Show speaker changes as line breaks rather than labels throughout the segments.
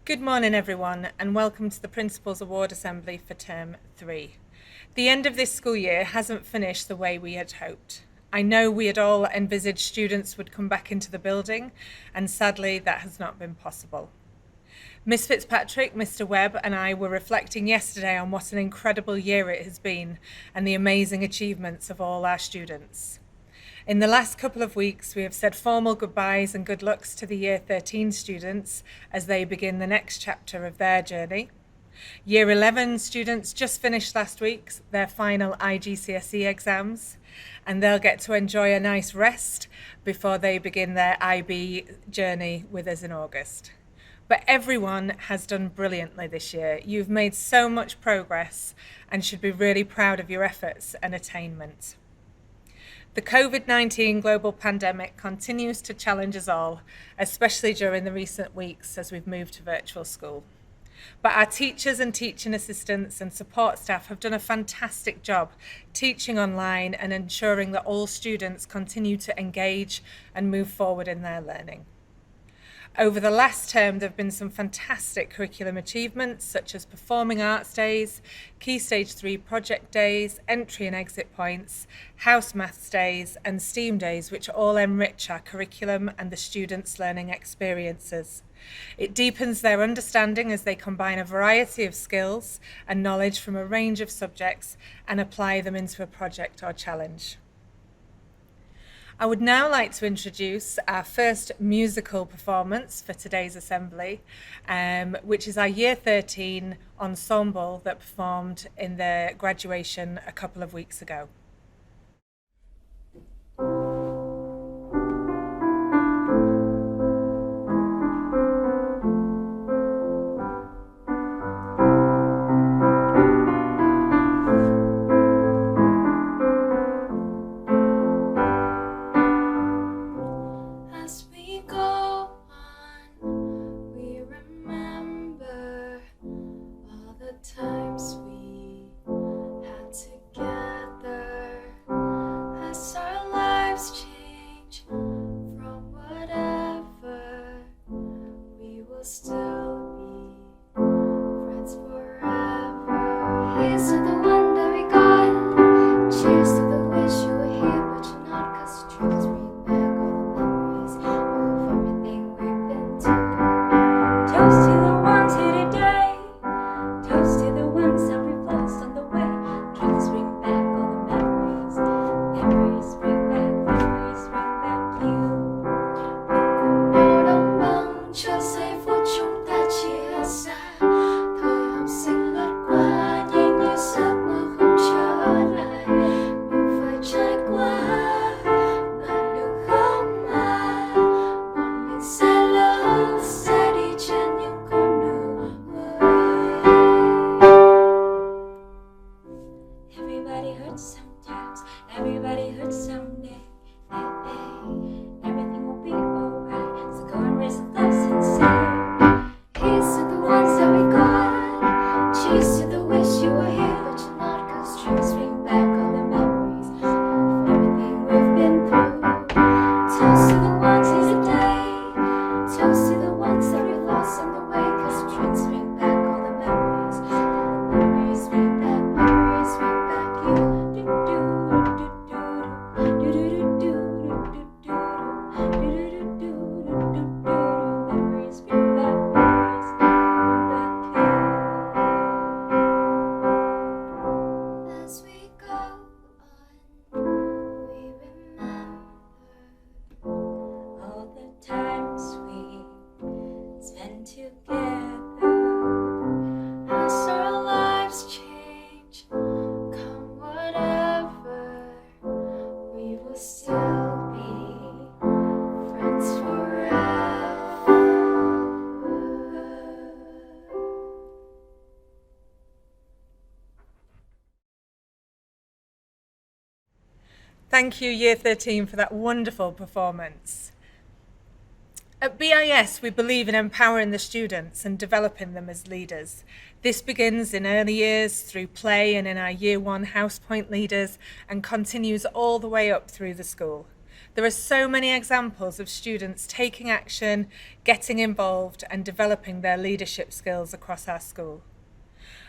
Good morning everyone and welcome to the Principals Award Assembly for Term 3. The end of this school year hasn't finished the way we had hoped. I know we had all envisaged students would come back into the building, and sadly that has not been possible. Miss Fitzpatrick, Mr. Webb and I were reflecting yesterday on what an incredible year it has been and the amazing achievements of all our students. In the last couple of weeks, we have said formal goodbyes and good lucks to the Year 13 students as they begin the next chapter of their journey. Year 11 students just finished last week their final IGCSE exams, and they'll get to enjoy a nice rest before they begin their IB journey with us in August. But everyone has done brilliantly this year. You've made so much progress and should be really proud of your efforts and attainment. The COVID-19 global pandemic continues to challenge us all, especially during the recent weeks as we've moved to virtual school. But our teachers and teaching assistants and support staff have done a fantastic job teaching online and ensuring that all students continue to engage and move forward in their learning. Over the last term, there have been some fantastic curriculum achievements such as Performing Arts Days, Key Stage 3 Project Days, Entry and Exit Points, House Maths Days and STEAM Days, which all enrich our curriculum and the students' learning experiences. It deepens their understanding as they combine a variety of skills and knowledge from a range of subjects and apply them into a project or challenge. I would now like to introduce our first musical performance for today's assembly, which is our Year 13 ensemble that performed in their graduation a couple of weeks ago. Thank you, Year 13, for that wonderful performance. At BIS, we believe in empowering the students and developing them as leaders. This begins in early years through play and in our Year 1 House Point leaders and continues all the way up through the school. There are so many examples of students taking action, getting involved, and developing their leadership skills across our school.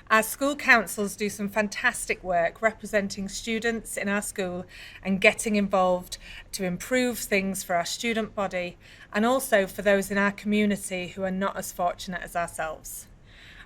Our school councils do some fantastic work representing students in our school and getting involved to improve things for our student body and also for those in our community who are not as fortunate as ourselves.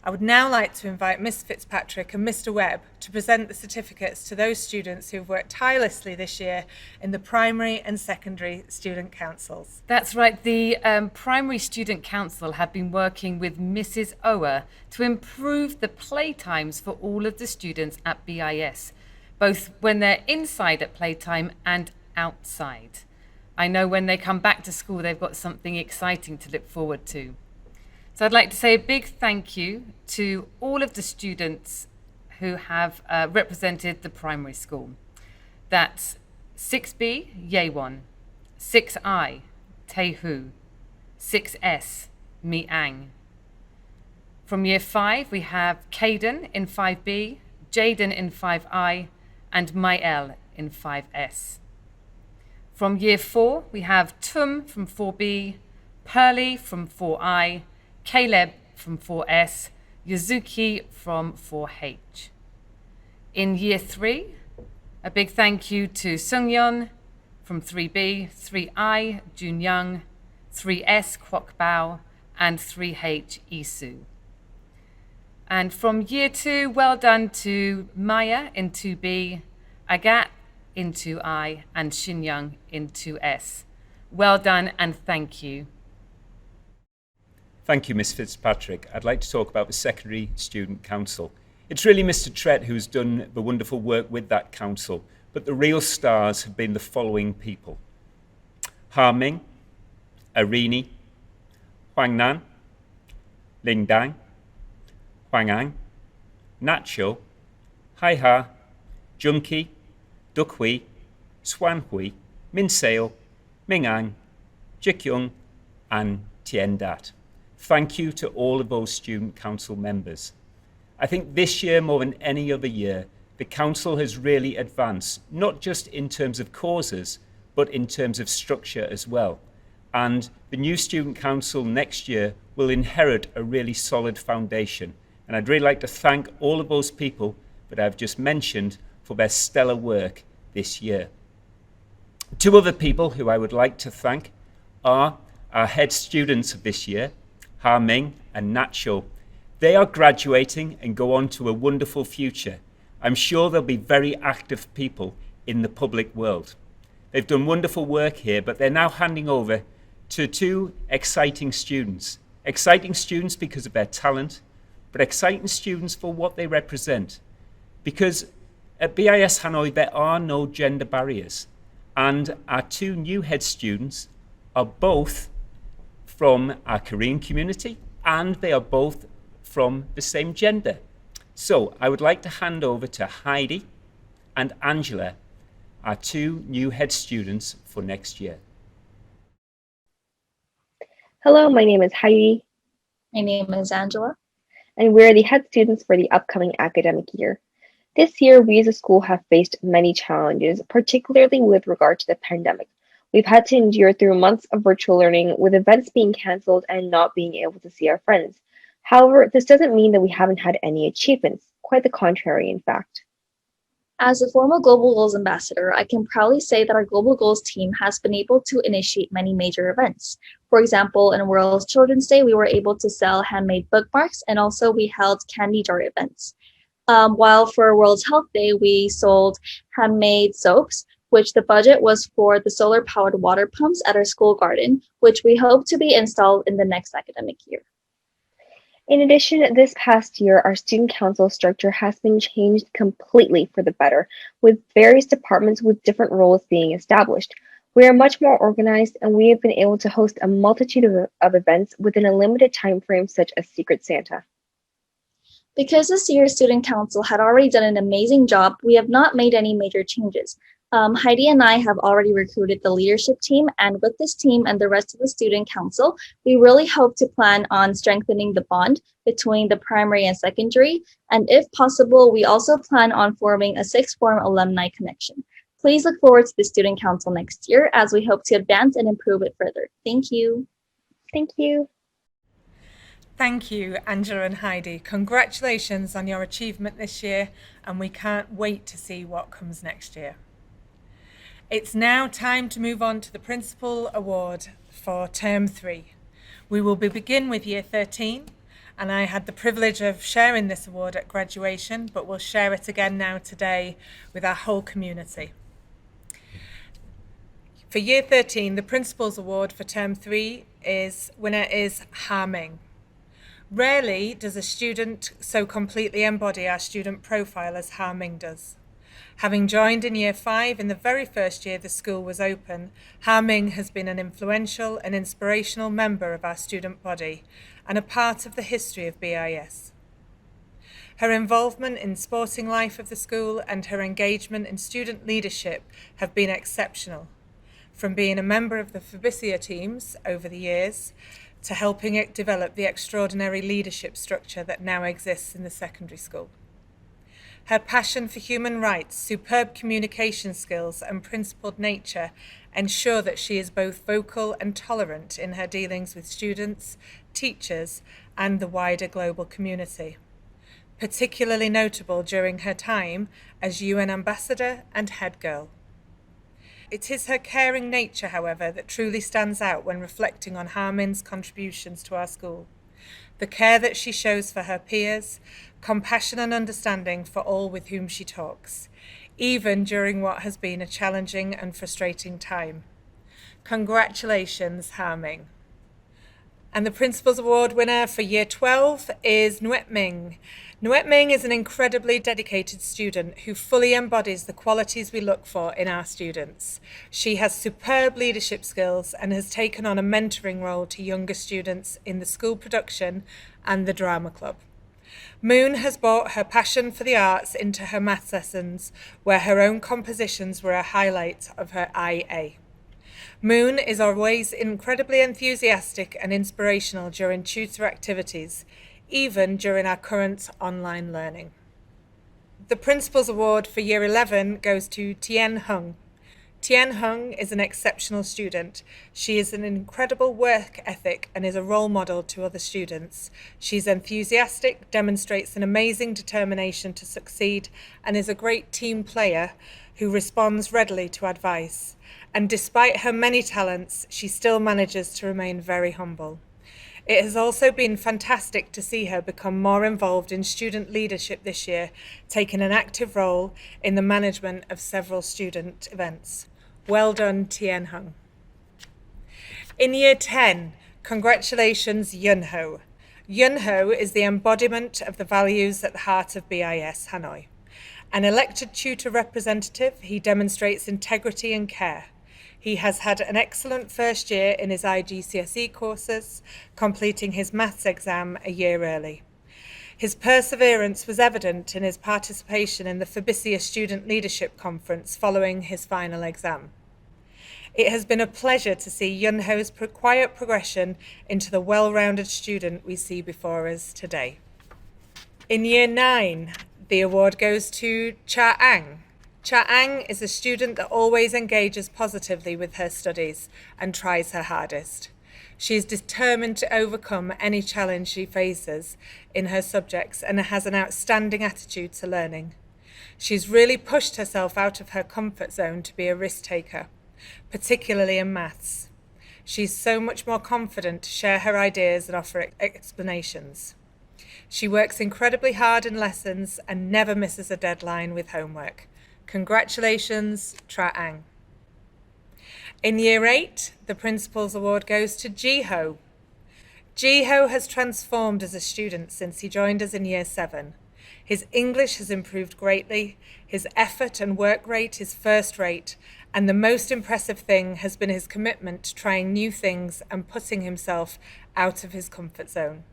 I would now like to invite Miss Fitzpatrick and Mr. Webb to present the certificates to those students who have worked tirelessly this year in the primary and secondary student councils.
That's right, the Primary Student Council have been working with Mrs. Ower to improve the playtimes for all of the students at BIS, both when they're inside at playtime and outside. I know when they come back to school, they've got something exciting to look forward to. So I'd like to say a big thank you to all of the students who have represented the primary school. That's 6B, Yewon, 6I, Tehu, 6S, Miang. From year 5, we have Caden in 5B, Jaden in 5I, and Mael in 5S. From year 4, we have Tum from 4B, Pearly from 4I, Caleb from 4S, Yuzuki from 4H. In year 3, a big thank you to Sungyeon from 3B, 3I, Junyoung, 3S, Kwok Bao, and 3H, Isu. And from year 2, well done to Maya in 2B, Agat in 2I, and Shinyoung in 2S. Well done and thank you.
Thank you, Ms. Fitzpatrick. I'd like to talk about the Secondary Student Council. It's really Mr. Trett who's done the wonderful work with that council, but the real stars have been the following people: Ha Ming, Arini, Huang Nan, Ling Dang, Huang Ang, Nacho, Hai Ha, Junki, Duk Hui, Swan Hui, Min Seo, Ming Ang, Jik Young, and Tien Dat. Thank you to all of those student council members. I think this year, more than any other year, the council has really advanced, not just in terms of causes, but in terms of structure as well. And the new student council next year will inherit a really solid foundation. And I'd really like to thank all of those people that I've just mentioned for their stellar work this year. Two other people who I would like to thank are our head students of this year, Ha Ming and Nacho. They are graduating and go on to a wonderful future. I'm sure they'll be very active people in the public world. They've done wonderful work here, but they're now handing over to two exciting students. Exciting students because of their talent, but exciting students for what they represent. Because at BIS Hanoi, there are no gender barriers. And our two new head students are both from our Korean community, and they are both from the same gender. So I would like to hand over to Heidi and Angela, our two new head students for next year.
Hello, my name is Heidi.
My name is Angela.
And we're the head students for the upcoming academic year. This year, we as a school have faced many challenges, particularly with regard to the pandemic. We've had to endure through months of virtual learning with events being canceled and not being able to see our friends. However, this doesn't mean that we haven't had any achievements. Quite the contrary, in fact.
As a former Global Goals ambassador, I can proudly say that our Global Goals team has been able to initiate many major events. For example, in World Children's Day, we were able to sell handmade bookmarks, and also we held candy jar events. While for World Health Day, we sold handmade soaps, which the budget was for the solar-powered water pumps at our school garden, which we hope to be installed in the next academic year.
In addition, this past year, our student council structure has been changed completely for the better, with various departments with different roles being established. We are much more organized, and we have been able to host a multitude of events within a limited time frame, such as Secret Santa.
Because this year's student council had already done an amazing job, we have not made any major changes. Heidi and I have already recruited the leadership team, and with this team and the rest of the student council, we really hope to plan on strengthening the bond between the primary and secondary, and if possible, we also plan on forming a sixth form alumni connection. Please look forward to the Student Council next year as we hope to advance and improve it further. Thank you.
Thank you.
Thank you, Angela and Heidi. Congratulations on your achievement this year, and we can't wait to see what comes next year. It's now time to move on to the Principal Award for Term 3. We will begin with Year 13, and I had the privilege of sharing this award at graduation, but we'll share it again now today with our whole community. For Year 13, the Principal's Award for Term 3 winner is Ha Ming. Rarely does a student so completely embody our student profile as Ha Ming does. Having joined in Year 5 in the very first year the school was open, Ha Ming has been an influential and inspirational member of our student body and a part of the history of BIS. Her involvement in sporting life of the school and her engagement in student leadership have been exceptional, from being a member of the Fabicia teams over the years to helping it develop the extraordinary leadership structure that now exists in the secondary school. Her passion for human rights, superb communication skills, and principled nature ensure that she is both vocal and tolerant in her dealings with students, teachers, and the wider global community. Particularly notable during her time as UN Ambassador and Head Girl. It is her caring nature, however, that truly stands out when reflecting on Ha Ming's contributions to our school. The care that she shows for her peers, compassion and understanding for all with whom she talks, even during what has been a challenging and frustrating time. Congratulations, Ha Ming. And the Principal's Award winner for Year 12 is Nguyen Ming. Nguyen Ming is an incredibly dedicated student who fully embodies the qualities we look for in our students. She has superb leadership skills and has taken on a mentoring role to younger students in the school production and the drama club. Moon has brought her passion for the arts into her maths lessons, where her own compositions were a highlight of her IA. Moon is always incredibly enthusiastic and inspirational during tutor activities, even during our current online learning. The Principal's Award for Year 11 goes to Tien Hung. Tien Hung is an exceptional student. She is an incredible work ethic and is a role model to other students. She's enthusiastic, demonstrates an amazing determination to succeed, and is a great team player who responds readily to advice. And despite her many talents, she still manages to remain very humble. It has also been fantastic to see her become more involved in student leadership this year, taking an active role in the management of several student events. Well done, Tien Hung. In Year 10, congratulations, Yun Ho. Yun Ho is the embodiment of the values at the heart of BIS Hanoi. An elected tutor representative, he demonstrates integrity and care. He has had an excellent first year in his IGCSE courses, completing his maths exam a year early. His perseverance was evident in his participation in the Fabicia Student Leadership Conference following his final exam. It has been a pleasure to see Yun Ho's quiet progression into the well-rounded student we see before us today. In Year 9, the award goes to Cha Ang. Cha Ang is a student that always engages positively with her studies and tries her hardest. She is determined to overcome any challenge she faces in her subjects and has an outstanding attitude to learning. She's really pushed herself out of her comfort zone to be a risk taker, particularly in maths. She's so much more confident to share her ideas and offer explanations. She works incredibly hard in lessons and never misses a deadline with homework. Congratulations, Tra Ang. In Year 8, the Principal's Award goes to Ji-ho. Ji-ho has transformed as a student since he joined us in Year 7. His English has improved greatly, his effort and work rate is first rate, and the most impressive thing has been his commitment to trying new things and putting himself out of his comfort zone.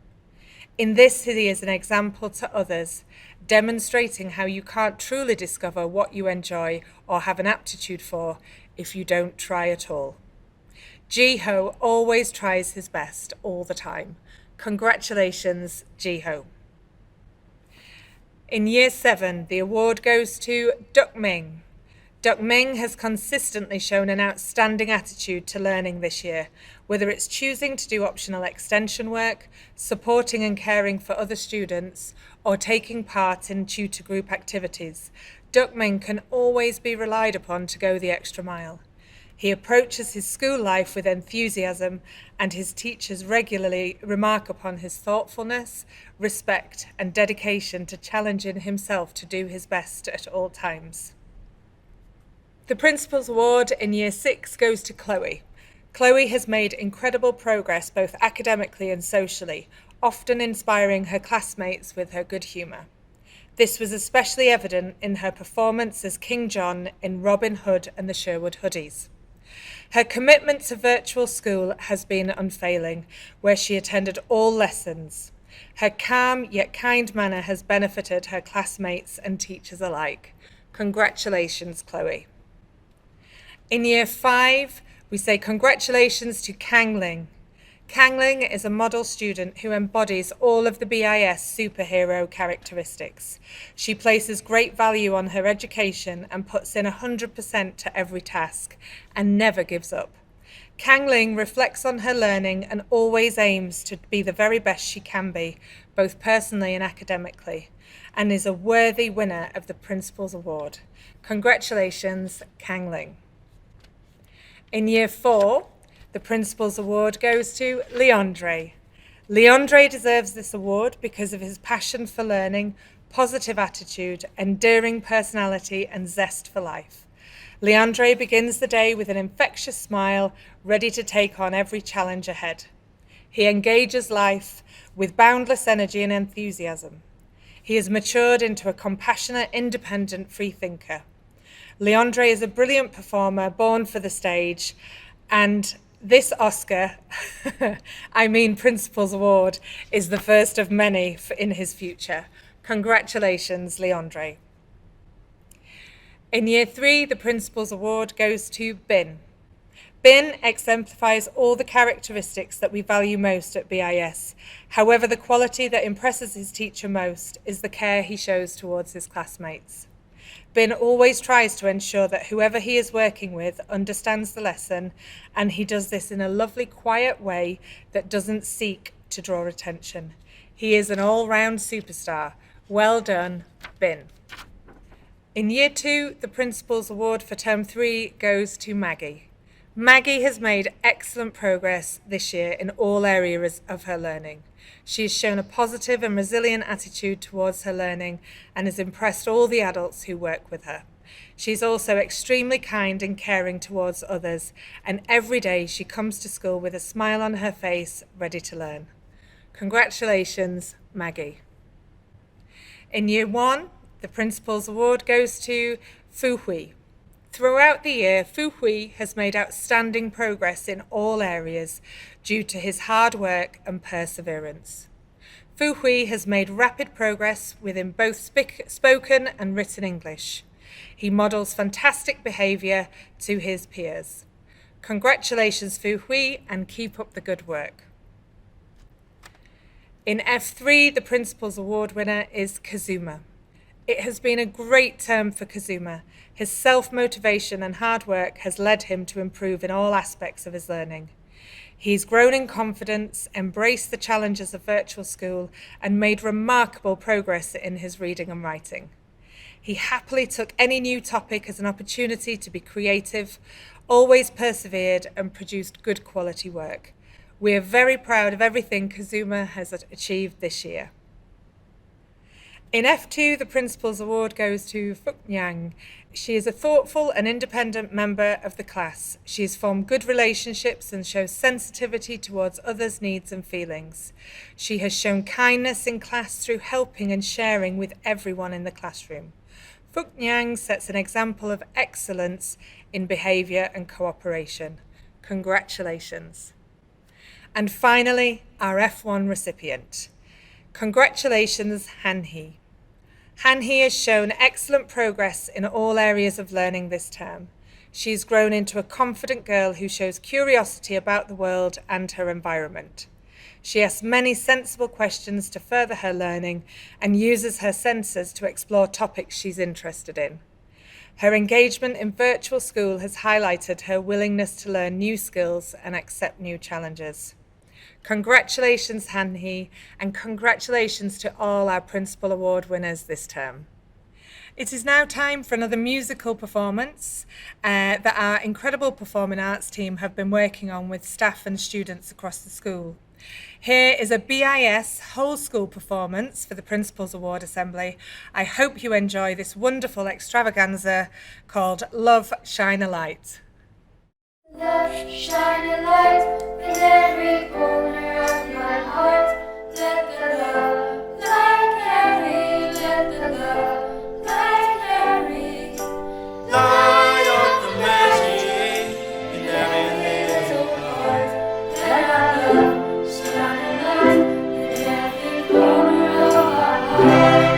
In this, he is an example to others, demonstrating how you can't truly discover what you enjoy or have an aptitude for if you don't try at all. Ji-ho always tries his best all the time. Congratulations, Ji-ho. In Year 7, the award goes to Duk Ming. Duc Ming has consistently shown an outstanding attitude to learning this year, whether it's choosing to do optional extension work, supporting and caring for other students, or taking part in tutor group activities. Duc Ming can always be relied upon to go the extra mile. He approaches his school life with enthusiasm, and his teachers regularly remark upon his thoughtfulness, respect, and dedication to challenging himself to do his best at all times. The Principal's Award in Year 6 goes to Chloe. Chloe has made incredible progress both academically and socially, often inspiring her classmates with her good humour. This was especially evident in her performance as King John in Robin Hood and the Sherwood Hoodies. Her commitment to virtual school has been unfailing, where she attended all lessons. Her calm yet kind manner has benefited her classmates and teachers alike. Congratulations, Chloe. In Year 5, we say congratulations to Kang Ling. Kang Ling is a model student who embodies all of the BIS superhero characteristics. She places great value on her education and puts in 100% to every task and never gives up. Kang Ling reflects on her learning and always aims to be the very best she can be, both personally and academically, and is a worthy winner of the Principal's Award. Congratulations, Kang Ling. In Year 4, the Principal's Award goes to Leandre. Leandre deserves this award because of his passion for learning, positive attitude, endearing personality, and zest for life. Leandre begins the day with an infectious smile, ready to take on every challenge ahead. He engages life with boundless energy and enthusiasm. He has matured into a compassionate, independent freethinker. Leandre is a brilliant performer, born for the stage, and this Oscar, Principal's Award, is the first of many in his future. Congratulations, Leandre. In Year 3, the Principal's Award goes to Bin. Bin exemplifies all the characteristics that we value most at BIS. However, the quality that impresses his teacher most is the care he shows towards his classmates. Bin always tries to ensure that whoever he is working with understands the lesson, and he does this in a lovely, quiet way that doesn't seek to draw attention. He is an all-round superstar. Well done, Bin. In Year 2, the Principal's Award for Term 3 goes to Maggie. Maggie has made excellent progress this year in all areas of her learning. She has shown a positive and resilient attitude towards her learning and has impressed all the adults who work with her. She's also extremely kind and caring towards others, and every day she comes to school with a smile on her face, ready to learn. Congratulations, Maggie. In Year 1, the Principal's Award goes to Fu Hui. Throughout the year, Fu Hui has made outstanding progress in all areas due to his hard work and perseverance. Fu Hui has made rapid progress within both spoken and written English. He models fantastic behaviour to his peers. Congratulations, Fu Hui, and keep up the good work. In F3, the Principal's Award winner is Kazuma. It has been a great term for Kazuma. His self-motivation and hard work has led him to improve in all aspects of his learning. He's grown in confidence, embraced the challenges of virtual school, and made remarkable progress in his reading and writing. He happily took any new topic as an opportunity to be creative, always persevered, and produced good quality work. We are very proud of everything Kazuma has achieved this year. In F2, the Principal's Award goes to Phúc Nhang. She is a thoughtful and independent member of the class. She has formed good relationships and shows sensitivity towards others' needs and feelings. She has shown kindness in class through helping and sharing with everyone in the classroom. Phúc Nhang sets an example of excellence in behaviour and cooperation. Congratulations. And finally, our F1 recipient. Congratulations, Han Hee. Han Hee has shown excellent progress in all areas of learning this term. She has grown into a confident girl who shows curiosity about the world and her environment. She asks many sensible questions to further her learning and uses her senses to explore topics she's interested in. Her engagement in virtual school has highlighted her willingness to learn new skills and accept new challenges. Congratulations, Han-hee, and congratulations to all our Principal Award winners this term. It is now time for another musical performance that our incredible performing arts team have been working on with staff and students across the school. Here is a BIS whole school performance for the Principals Award Assembly. I hope you enjoy this wonderful extravaganza called Love, Shine a Light.
Love, shine a light in every corner of my heart. Let the love light carry, let the love light carry. Light up the magic in every little heart. Let our love shine a light in every corner of our heart.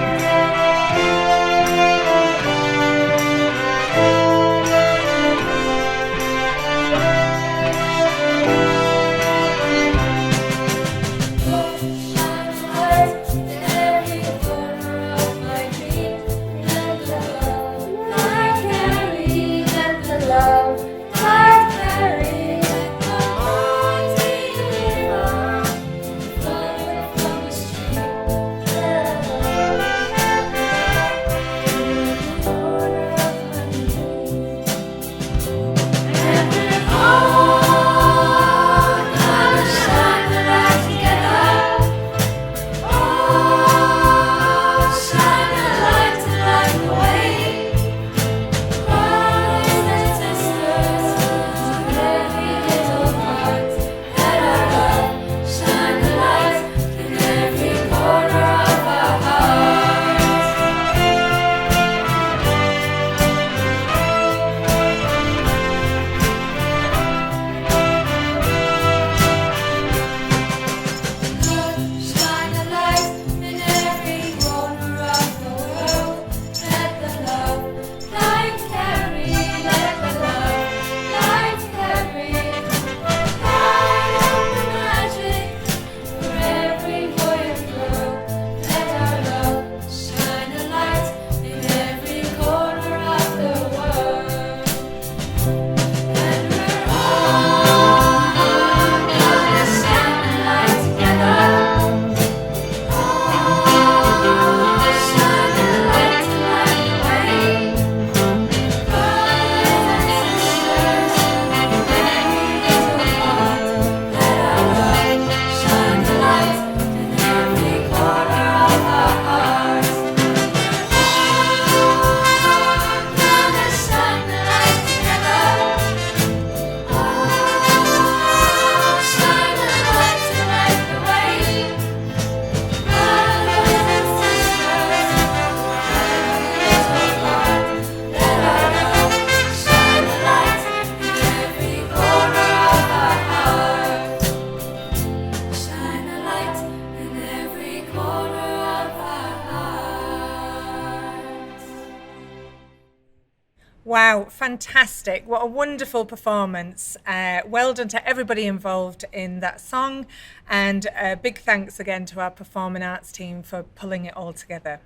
Wow, fantastic. What a wonderful performance. Well done to everybody involved in that song, and big thanks again to our performing arts team for pulling it all together.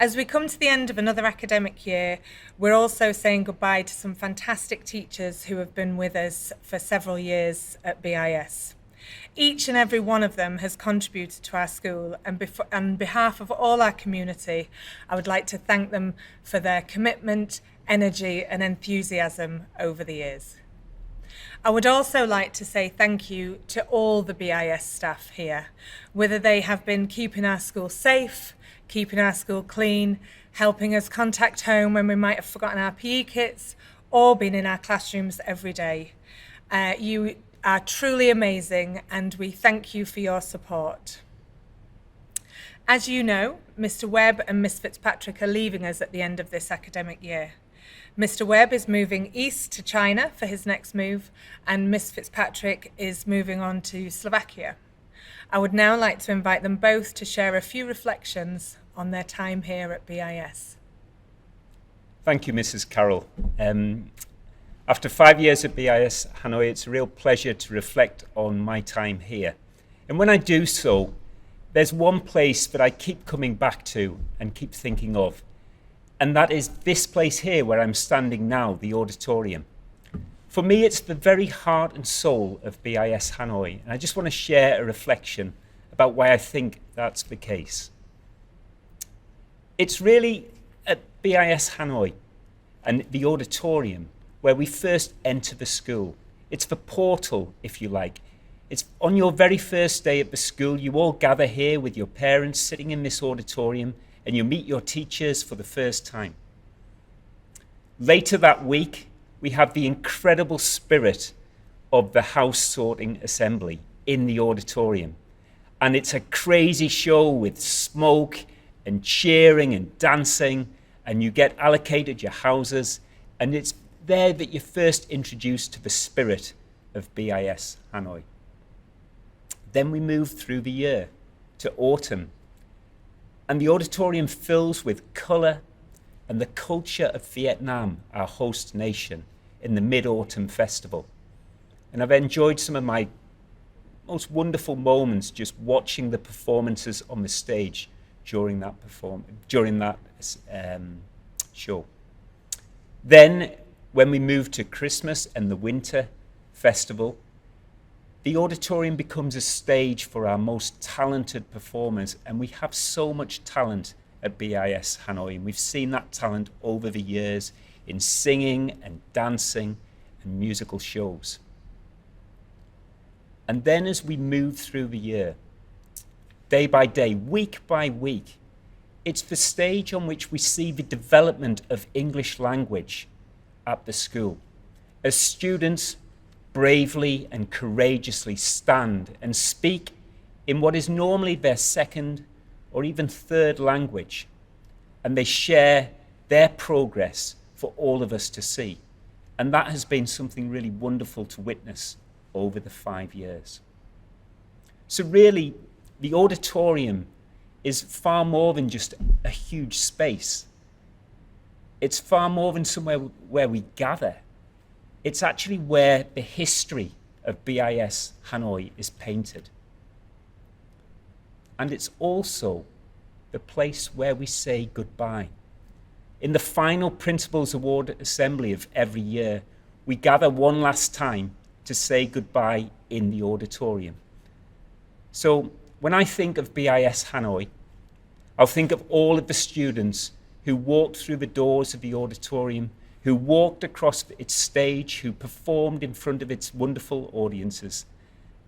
As we come to the end of another academic year, we're also saying goodbye to some fantastic teachers who have been with us for several years at BIS. Each and every one of them has contributed to our school, and on behalf of all our community, I would like to thank them for their commitment, energy and enthusiasm over the years. I would also like to say thank you to all the BIS staff here, whether they have been keeping our school safe, keeping our school clean, helping us contact home when we might have forgotten our PE kits, or been in our classrooms every day. You are truly amazing, and we thank you for your support. As you know, Mr. Webb and Miss Fitzpatrick are leaving us at the end of this academic year. Mr. Webb is moving east to China for his next move, and Miss Fitzpatrick is moving on to Slovakia. I would now like to invite them both to share a few reflections on their time here at BIS.
Thank you, Mrs. Carroll. After 5 years at BIS Hanoi, it's a real pleasure to reflect on my time here. And when I do so, there's one place that I keep coming back to and keep thinking of. And that is this place here where I'm standing now, the auditorium. For me, it's the very heart and soul of BIS Hanoi, and I just want to share a reflection about why I think that's the case. It's really at BIS Hanoi and the auditorium where we first enter the school. It's the portal, if you like. It's on your very first day at the school, you all gather here with your parents sitting in this auditorium, and you meet your teachers for the first time. Later that week, we have the incredible spirit of the house sorting assembly in the auditorium. And it's a crazy show with smoke and cheering and dancing, and you get allocated your houses, and it's there that you're first introduced to the spirit of BIS Hanoi. Then we move through the year to autumn, and the auditorium fills with colour and the culture of Vietnam, our host nation, in the Mid-Autumn Festival. And I've enjoyed some of my most wonderful moments just watching the performances on the stage during that show. Then, when we move to Christmas and the Winter Festival, the auditorium becomes a stage for our most talented performers, and we have so much talent at BIS Hanoi, and we've seen that talent over the years in singing and dancing and musical shows. And then as we move through the year, day by day, week by week, it's the stage on which we see the development of English language at the school, as students bravely and courageously stand and speak in what is normally their second or even third language, and they share their progress for all of us to see. And that has been something really wonderful to witness over the 5 years. So really, the auditorium is far more than just a huge space. It's far more than somewhere where we gather. It's actually where the history of BIS Hanoi is painted. And it's also the place where we say goodbye. In the final Principals Award Assembly of every year, we gather one last time to say goodbye in the auditorium. So when I think of BIS Hanoi, I'll think of all of the students who walked through the doors of the auditorium, who walked across its stage, who performed in front of its wonderful audiences.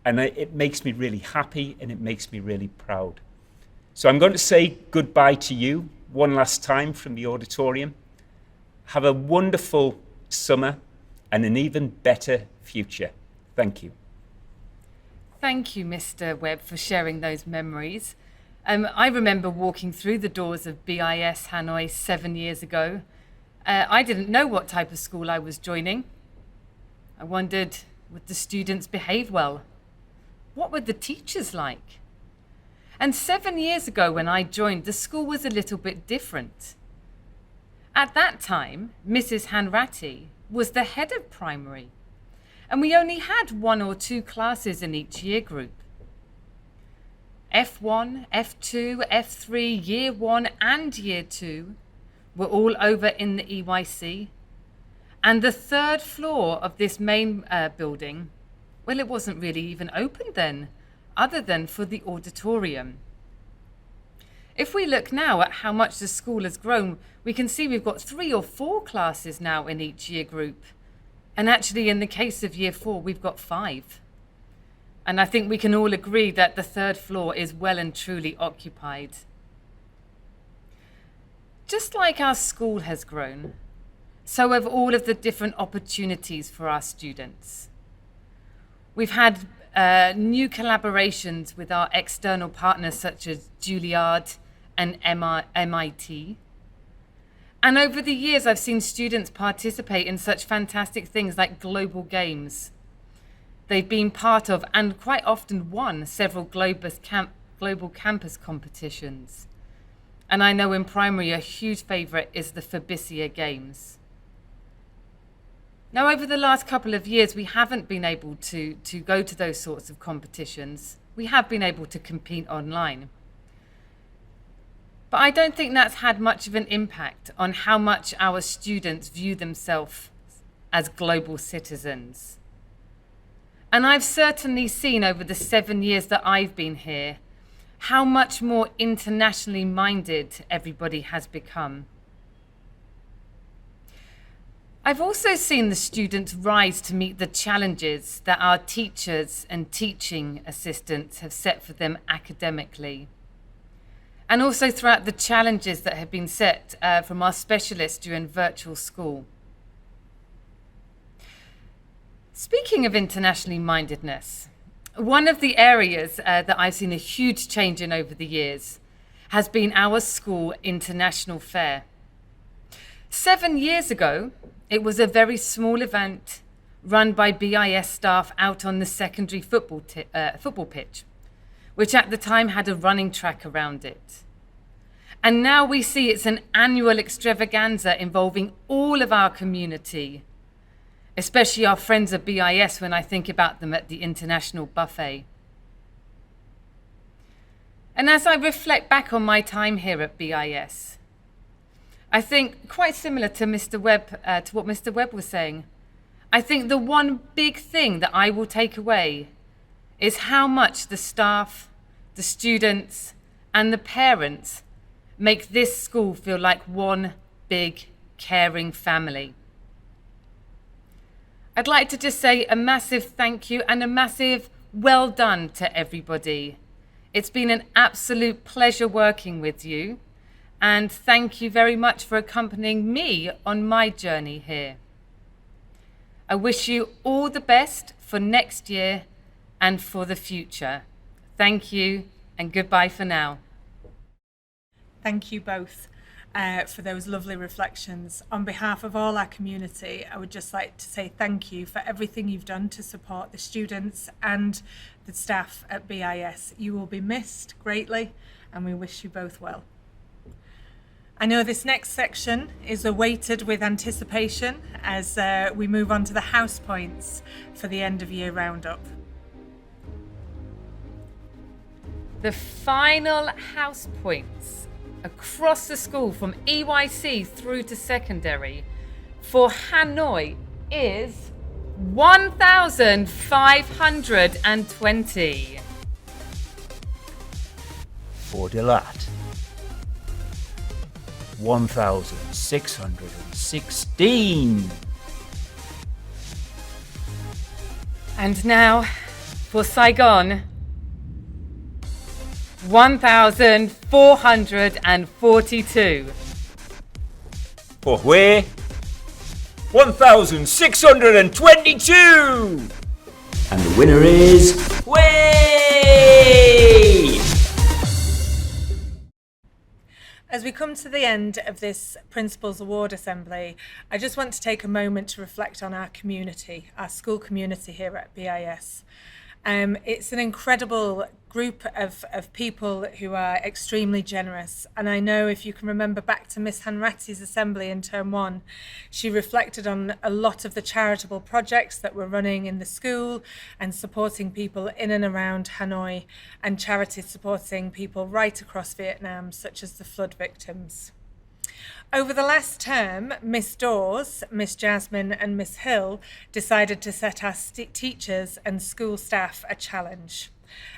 And it makes me really happy, and it makes me really proud. So I'm going to say goodbye to you one last time from the auditorium. Have a wonderful summer and an even better future. Thank you.
Thank you, Mr. Webb, for sharing those memories. I remember walking through the doors of BIS Hanoi 7 years ago. I didn't know what type of school I was joining. I wondered, would the students behave well? What were the teachers like? And 7 years ago when I joined, the school was a little bit different. At that time, Mrs. Hanratty was the head of primary, and we only had 1 or 2 classes in each year group. F1, F2, F3, Year 1 and Year 2 were all over in the EYC. And the 3rd floor of this main building, well, it wasn't really even open then, other than for the auditorium. If we look now at how much the school has grown, we can see we've got 3 or 4 classes now in each year group. And actually, in the case of Year 4, we've got 5. And I think we can all agree that the 3rd floor is well and truly occupied. Just like our school has grown, so have all of the different opportunities for our students. We've had new collaborations with our external partners such as Juilliard and MIT. And over the years, I've seen students participate in such fantastic things like global games. They've been part of and quite often won several global campus competitions. And I know in primary, a huge favourite is the Fabricia Games. Now, over the last couple of years, we haven't been able to go to those sorts of competitions. We have been able to compete online. But I don't think that's had much of an impact on how much our students view themselves as global citizens. And I've certainly seen over the 7 years that I've been here how much more internationally minded everybody has become. I've also seen the students rise to meet the challenges that our teachers and teaching assistants have set for them academically. And also throughout the challenges that have been set from our specialists during virtual school. Speaking of internationally mindedness, one of the areas that I've seen a huge change in over the years has been our school international fair. 7 years ago, it was a very small event run by BIS staff out on the secondary football pitch, which at the time had a running track around it. And now we see it's an annual extravaganza involving all of our community, especially our friends at BIS when I think about them at the International Buffet. And as I reflect back on my time here at BIS, I think quite similar to what Mr. Webb was saying. I think the one big thing that I will take away is how much the staff, the students, and the parents make this school feel like one big, caring family. I'd like to just say a massive thank you and a massive well done to everybody. It's been an absolute pleasure working with you. And thank you very much for accompanying me on my journey here. I wish you all the best for next year and for the future. Thank you and goodbye for now.
Thank you both for those lovely reflections. On behalf of all our community, I would just like to say thank you for everything you've done to support the students and the staff at BIS. You will be missed greatly and we wish you both well. I know this next section is awaited with anticipation as we move on to the house points for the end of year roundup.
The final house points across the school from EYC through to secondary for Hanoi is 1,520.
For Delat, 1,616.
And now for Saigon, 1,442.
For Hue, 1,622.
And the winner is Hue!
As we come to the end of this Principals Award Assembly, I just want to take a moment to reflect on our community, our school community here at BIS. It's an incredible group of people who are extremely generous. And I know if you can remember back to Miss Hanratty's assembly in term 1, she reflected on a lot of the charitable projects that were running in the school and supporting people in and around Hanoi and charities supporting people right across Vietnam, such as the flood victims. Over the last term, Miss Dawes, Miss Jasmine and Miss Hill decided to set our teachers and school staff a challenge.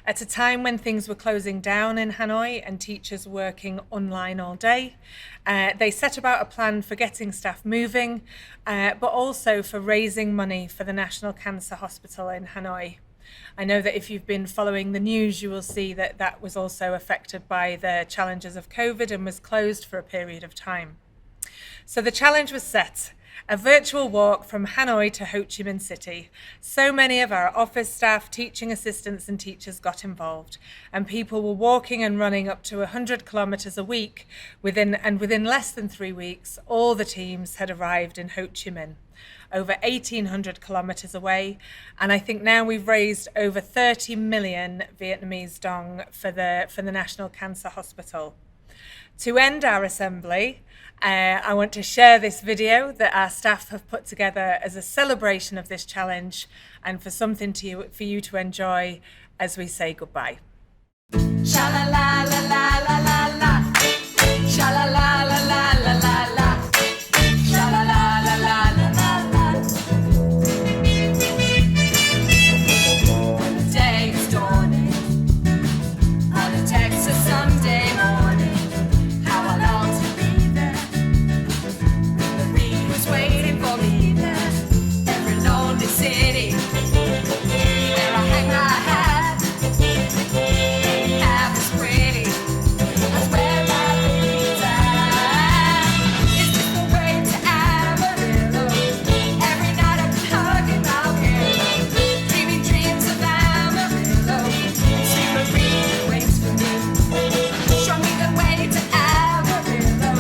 At a time when things were closing down in Hanoi and teachers working online all day, they set about a plan for getting staff moving, but also for raising money for the National Cancer Hospital in Hanoi. I know that if you've been following the news, you will see that that was also affected by the challenges of COVID and was closed for a period of time. So the challenge was set, a virtual walk from Hanoi to Ho Chi Minh City. So many of our office staff, teaching assistants and teachers got involved, and people were walking and running up to 100 kilometres a week. Within less than 3 weeks, all the teams had arrived in Ho Chi Minh, over 1,800 kilometres away. And I think now we've raised over 30 million Vietnamese dong for the National Cancer Hospital. To end our assembly, I want to share this video that our staff have put together as a celebration of this challenge and for something for you to enjoy as we say goodbye.
Sha la la la la la la la. Sha la la la la la la la. Sha la la la la la la la. When the day is dawning on a Texas Sunday morning, how I long to be there. The reed was waiting for me there. Every lonely city where I hang my hat ain't half as pretty as where my baby's at. Is this the way to Amarillo? Every night I'm hugging my pillow, dreaming dreams of Amarillo. See the reed waits for me. Show me the way to Amarillo.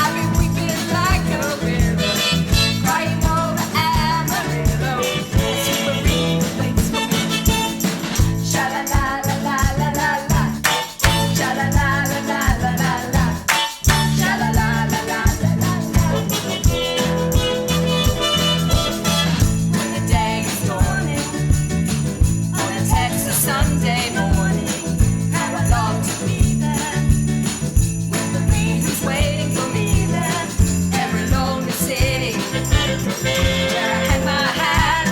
I've been weeping like a willow, crying over Amarillo. See the reed waits for me. Sha la la la la la la la. Sha la la la la la la la. Sha la la la la la la la. When the day is dawning on a Texas Sunday morning, how I long to be there with the reed who's waiting for me there. Every lonely city where I hang my hat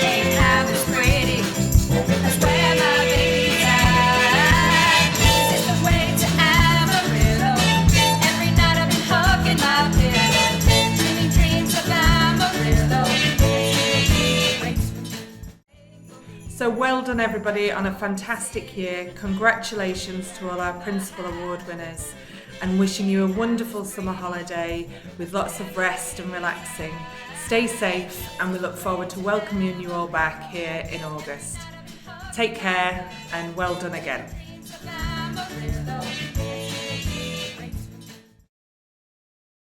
ain't half as pretty as where my baby's at. This is the way to Amarillo. Every night I've been hugging my pillow, dreaming dreams of Amarillo.
So well done everybody on a fantastic year. Congratulations to all our Principal Award winners, and wishing you a wonderful summer holiday with lots of rest and relaxing. Stay safe, and we look forward to welcoming you all back here in August. Take care and well done again.